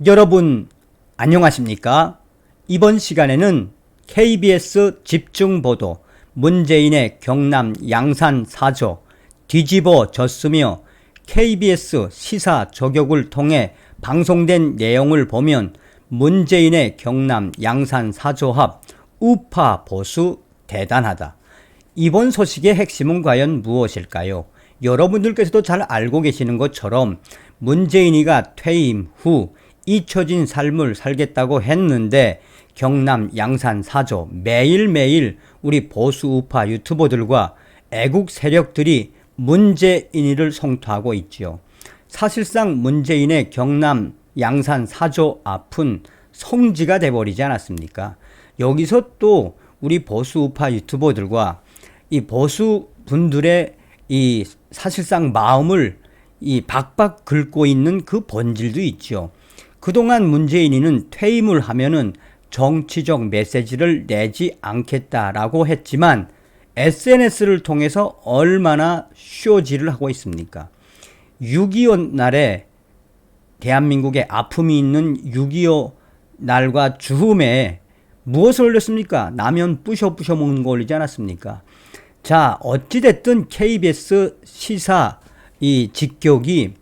여러분 안녕하십니까? 이번 시간에는 KBS 집중보도 문재인의 경남 양산 사저 뒤집어졌으며 KBS 시사 저격을 통해 방송된 내용을 보면 문재인의 경남 양산 사저 합 우파 보수 대단하다. 이번 소식의 핵심은 과연 무엇일까요? 여러분들께서도 잘 알고 계시는 것처럼 문재인이가 퇴임 후 잊혀진 삶을 살겠다고 했는데 경남 양산 사저 매일매일 우리 보수 우파 유튜버들과 애국 세력들이 문재인이를 성토하고 있지요. 사실상 문재인의 경남 양산 사저 앞은 성지가 돼버리지 않았습니까? 여기서 또 우리 보수 우파 유튜버들과 이 보수 분들의 이 사실상 마음을 이 박박 긁고 있는 그 본질도 있죠. 그동안 문재인이는 퇴임을 하면은 정치적 메시지를 내지 않겠다라고 했지만 SNS를 통해서 얼마나 쇼지를 하고 있습니까? 6.25 날에 대한민국에 아픔이 있는 6.25 날과 즈음에 무엇을 올렸습니까? 라면 부셔 먹는 거 올리지 않았습니까? 자, 어찌됐든 KBS 시사 이 직격이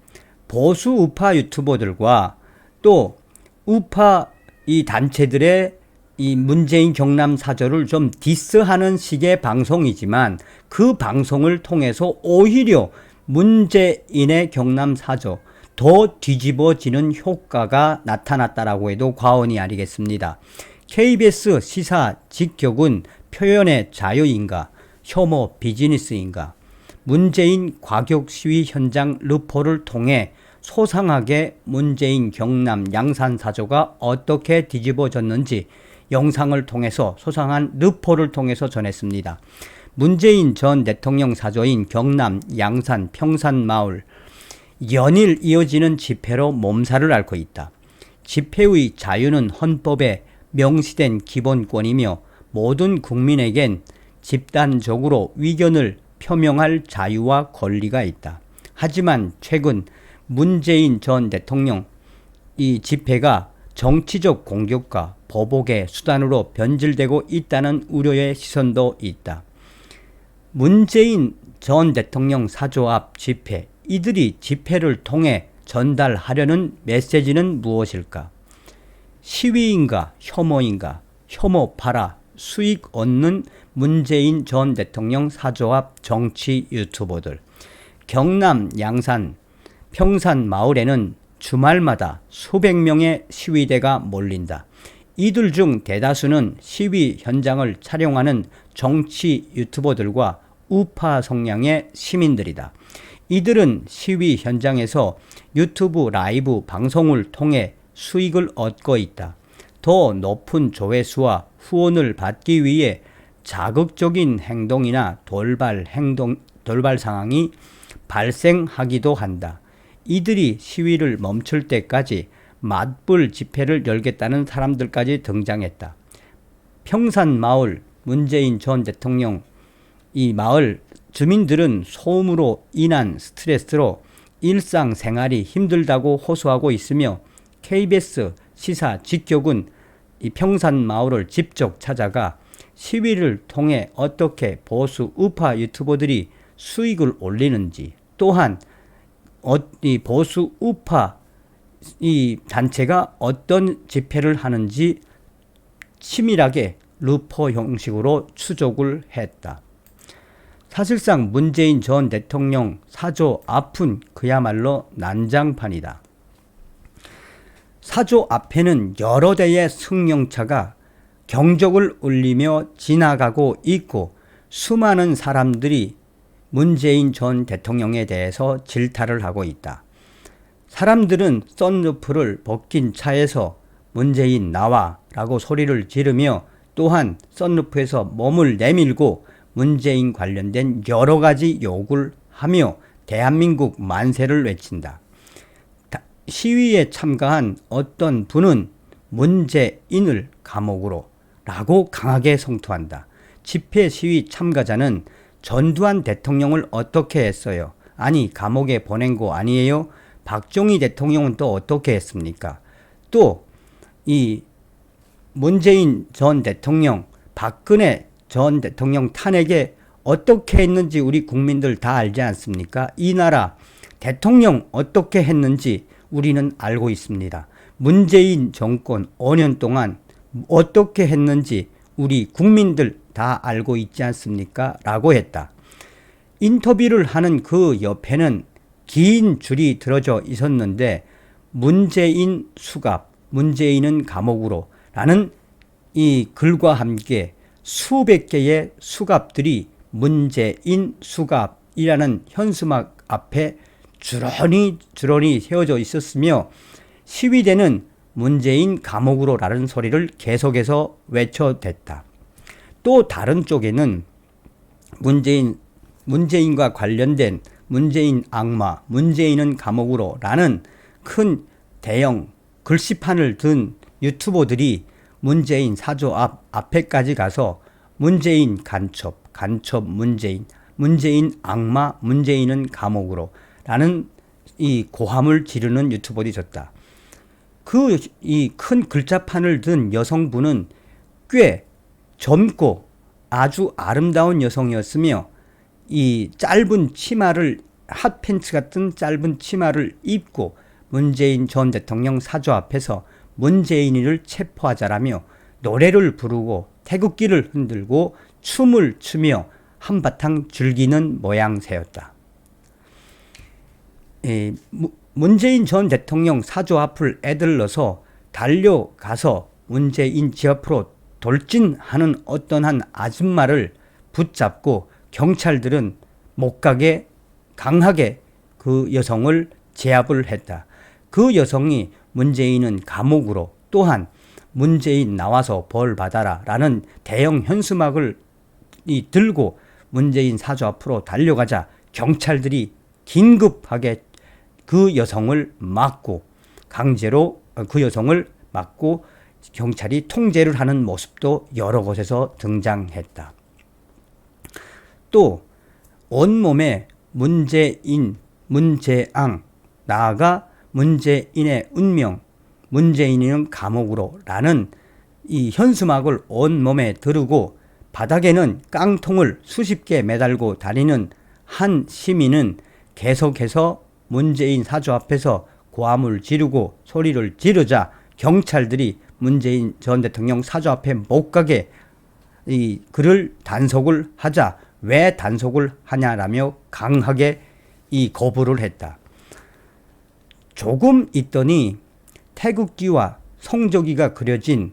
보수 우파 유튜버들과 또 우파 이 단체들의 이 문재인 경남 사저를 좀 디스하는 식의 방송이지만 그 방송을 통해서 오히려 문재인의 경남 사저 더 뒤집어지는 효과가 나타났다라고 해도 과언이 아니겠습니다. KBS 시사 직격은 표현의 자유인가, 혐오 비즈니스인가, 문재인 과격 시위 현장 르포를 통해 소상하게 문재인 경남 양산 사저가 어떻게 뒤집어졌는지 영상을 통해서 소상한 르포를 통해서 전했습니다. 문재인 전 대통령 사저인 경남 양산 평산마을 연일 이어지는 집회로 몸살을 앓고 있다. 집회의 자유는 헌법에 명시된 기본권이며 모든 국민에겐 집단적으로 의견을 표명할 자유와 권리가 있다. 하지만 최근 문재인 전 대통령 이 집회가 정치적 공격과 보복의 수단으로 변질되고 있다는 우려의 시선도 있다. 문재인 전 대통령 사저 앞 집회, 이들이 집회를 통해 전달하려는 메시지는 무엇일까? 시위인가, 혐오인가, 혐오 팔아 수익 얻는 문재인 전 대통령 사저 앞 정치 유튜버들. 경남 양산 평산 마을에는 주말마다 수백 명의 시위대가 몰린다. 이들 중 대다수는 시위 현장을 촬영하는 정치 유튜버들과 우파 성향의 시민들이다. 이들은 시위 현장에서 유튜브 라이브 방송을 통해 수익을 얻고 있다. 더 높은 조회수와 후원을 받기 위해 자극적인 행동이나 돌발 상황이 발생하기도 한다. 이들이 시위를 멈출 때까지 맞불 집회를 열겠다는 사람들까지 등장했다. 평산마을 문재인 전 대통령 이 마을 주민들은 소음으로 인한 스트레스로 일상생활이 힘들다고 호소하고 있으며 KBS 시사 직격은 이 평산마을을 직접 찾아가 시위를 통해 어떻게 보수 우파 유튜버들이 수익을 올리는지, 또한 이 보수 우파 이 단체가 어떤 집회를 하는지 치밀하게 루포 형식으로 추적을 했다. 사실상 문재인 전 대통령 사저 앞은 그야말로 난장판이다. 사저 앞에는 여러 대의 승용차가 경적을 울리며 지나가고 있고 수많은 사람들이 문재인 전 대통령에 대해서 질타를 하고 있다. 사람들은 썬루프를 벗긴 차에서 문재인 나와 라고 소리를 지르며 또한 썬루프에서 몸을 내밀고 문재인 관련된 여러 가지 욕을 하며 대한민국 만세를 외친다. 시위에 참가한 어떤 분은 문재인을 감옥으로 라고 강하게 성토한다. 집회 시위 참가자는 전두환 대통령을 어떻게 했어요? 아니 감옥에 보낸 거 아니에요? 박정희 대통령은 또 어떻게 했습니까? 또 이 문재인 전 대통령, 박근혜 전 대통령 탄핵에 어떻게 했는지 우리 국민들 다 알지 않습니까? 이 나라 대통령 어떻게 했는지 우리는 알고 있습니다. 문재인 정권 5년 동안 어떻게 했는지 우리 국민들 다 알고 있지 않습니까? 라고 했다. 인터뷰를 하는 그 옆에는 긴 줄이 들어져 있었는데 문재인 수갑, 문재인은 감옥으로 라는 이 글과 함께 수백 개의 수갑들이 문재인 수갑이라는 현수막 앞에 주러니 세워져 있었으며 시위대는 문재인 감옥으로 라는 소리를 계속해서 외쳐댔다. 또 다른 쪽에는 문재인과 관련된 문재인 악마, 문재인은 감옥으로 라는 큰 대형 글씨판을 든 유튜버들이 문재인 사저 앞에까지 가서 문재인 간첩 문재인, 문재인 악마, 문재인은 감옥으로 라는 이 고함을 지르는 유튜버들이 있었다. 이 큰 글자판을 든 여성분은 꽤 젊고 아주 아름다운 여성이었으며 이 짧은 치마를 핫팬츠 같은 짧은 치마를 입고 문재인 전 대통령 사저 앞에서 문재인이를 체포하자라며 노래를 부르고 태극기를 흔들고 춤을 추며 한바탕 즐기는 모양새였다. 문재인 전 대통령 사저 앞을 애들러서 달려가서 문재인 집 앞으로 돌진하는 어떠한 아줌마를 붙잡고 경찰들은 못 가게 강하게 그 여성을 제압을 했다. 그 여성이 문재인은 감옥으로 또한 문재인 나와서 벌 받아라 라는 대형 현수막을 들고 문재인 사저 앞으로 달려가자 경찰들이 긴급하게 그 여성을 막고 강제로 그 여성을 막고 경찰이 통제를 하는 모습도 여러 곳에서 등장했다. 또 온몸에 문재인, 문재앙, 나아가 문재인의 운명, 문재인은 감옥으로 라는 이 현수막을 온몸에 두르고 바닥에는 깡통을 수십 개 매달고 다니는 한 시민은 계속해서 문재인 사저 앞에서 고함을 지르고 소리를 지르자 경찰들이 문재인 전 대통령 사저 앞에 못 가게 그를 단속을 하자 왜 단속을 하냐라며 강하게 거부를 했다. 조금 있더니 태극기와 성조기가 그려진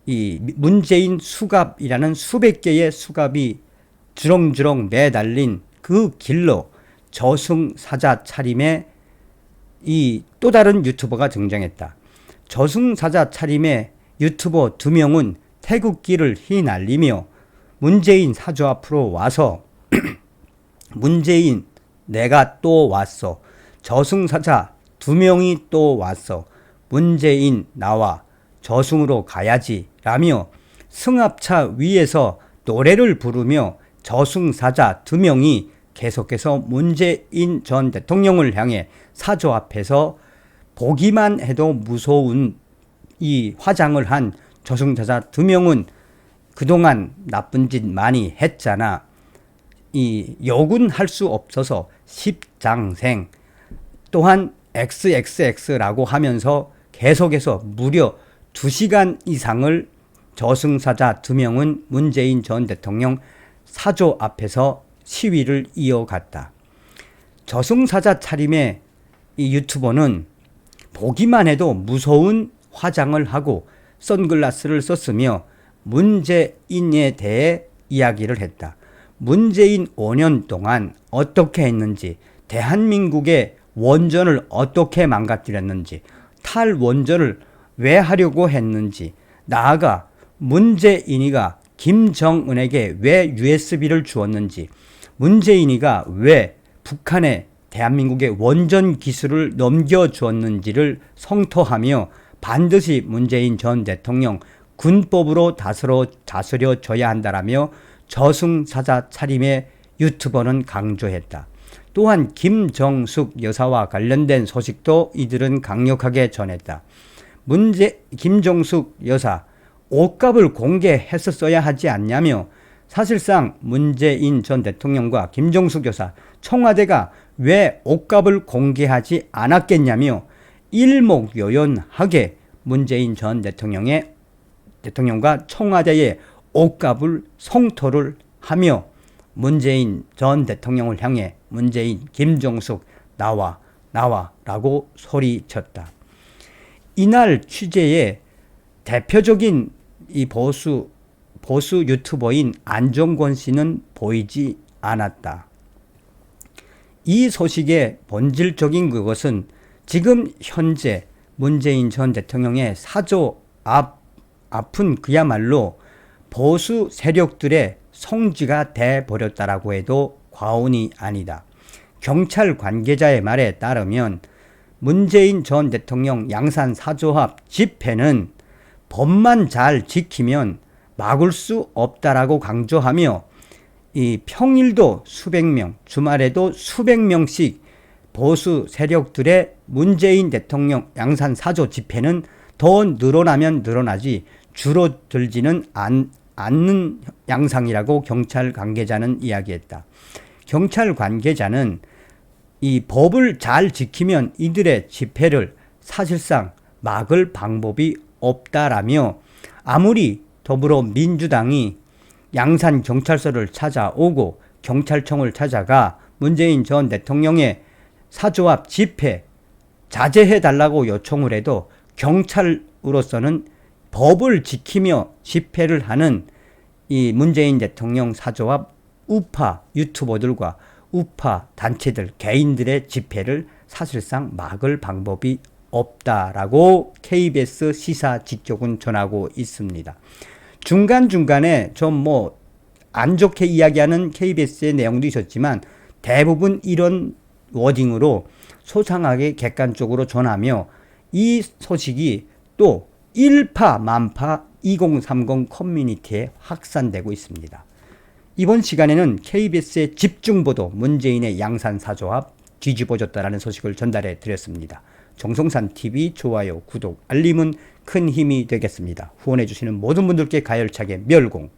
이 문재인 수갑이라는 수백 개의 수갑이 주렁주렁 매달린 그 길로 저승사자 차림의 또 다른 유튜버가 등장했다. 저승사자 차림의 유튜버 2명은 태극기를 휘날리며 문재인 사저 앞으로 와서 문재인 내가 또 왔어. 저승사자 2명이 또 왔어. 문재인 나와 저승으로 가야지 라며 승합차 위에서 노래를 부르며 저승사자 2명이 계속해서 문재인 전 대통령을 향해 사저 앞에서 보기만 해도 무서운 이 화장을 한 저승사자 2명은 그동안 나쁜 짓 많이 했잖아. 욕은 할 수 없어서 십장생 또한 XXX라고 하면서 계속해서 무려 2시간 이상을 저승사자 2명은 문재인 전 대통령 사저 앞에서 시위를 이어갔다. 저승사자 차림의 이 유튜버는 보기만 해도 무서운 화장을 하고 선글라스를 썼으며 문재인에 대해 이야기를 했다. 문재인 5년 동안 어떻게 했는지, 대한민국의 원전을 어떻게 망가뜨렸는지, 탈원전을 왜 하려고 했는지, 나아가 문재인이가 김정은에게 왜 USB를 주었는지, 문재인이가 왜 북한에 대한민국의 원전 기술을 넘겨주었는지를 성토하며 반드시 문재인 전 대통령 군법으로 다스려져야 한다라며 저승사자 차림의 유튜버는 강조했다. 또한 김정숙 여사와 관련된 소식도 이들은 강력하게 전했다. 김정숙 여사 옷값을 공개했었어야 하지 않냐며 사실상 문재인 전 대통령과 김정숙 여사 청와대가 왜 옷값을 공개하지 않았겠냐며 일목요연하게 문재인 전 대통령과 청와대의 옷값을 성토를 하며 문재인 전 대통령을 향해 문재인 김정숙 나와 라고 소리쳤다. 이날 취재에 대표적인 이 보수 유튜버인 안정권 씨는 보이지 않았다. 이 소식의 본질적인 그것은 지금 현재 문재인 전 대통령의 사조 앞은 그야말로 보수 세력들의 성지가 돼버렸다라고 해도 과언이 아니다. 경찰 관계자의 말에 따르면 문재인 전 대통령 양산 사조합 집회는 법만 잘 지키면 막을 수 없다라고 강조하며 이 평일도 수백 명, 주말에도 수백 명씩 보수 세력들의 문재인 대통령 양산 사조 집회는 더 늘어나면 늘어나지 줄어들지는 않는 양상이라고 경찰 관계자는 이야기했다. 경찰 관계자는 이 법을 잘 지키면 이들의 집회를 사실상 막을 방법이 없다라며 아무리 더불어민주당이 양산 경찰서를 찾아오고 경찰청을 찾아가 문재인 전 대통령의 사조합 집회 자제해달라고 요청을 해도 경찰으로서는 법을 지키며 집회를 하는 이 문재인 대통령 사조합 우파 유튜버들과 우파 단체들, 개인들의 집회를 사실상 막을 방법이 없다라고 KBS 시사 직격은 전하고 있습니다. 중간중간에 좀 안 좋게 이야기하는 KBS의 내용도 있었지만 대부분 이런 워딩으로 소상하게 객관적으로 전하며 이 소식이 또 일파만파 2030 커뮤니티에 확산되고 있습니다. 이번 시간에는 KBS의 집중보도 문재인의 양산 사조합 뒤집어졌다라는 소식을 전달해 드렸습니다. 정성산TV 좋아요, 구독, 알림은 큰 힘이 되겠습니다. 후원해 주시는 모든 분들께 가열차게 멸공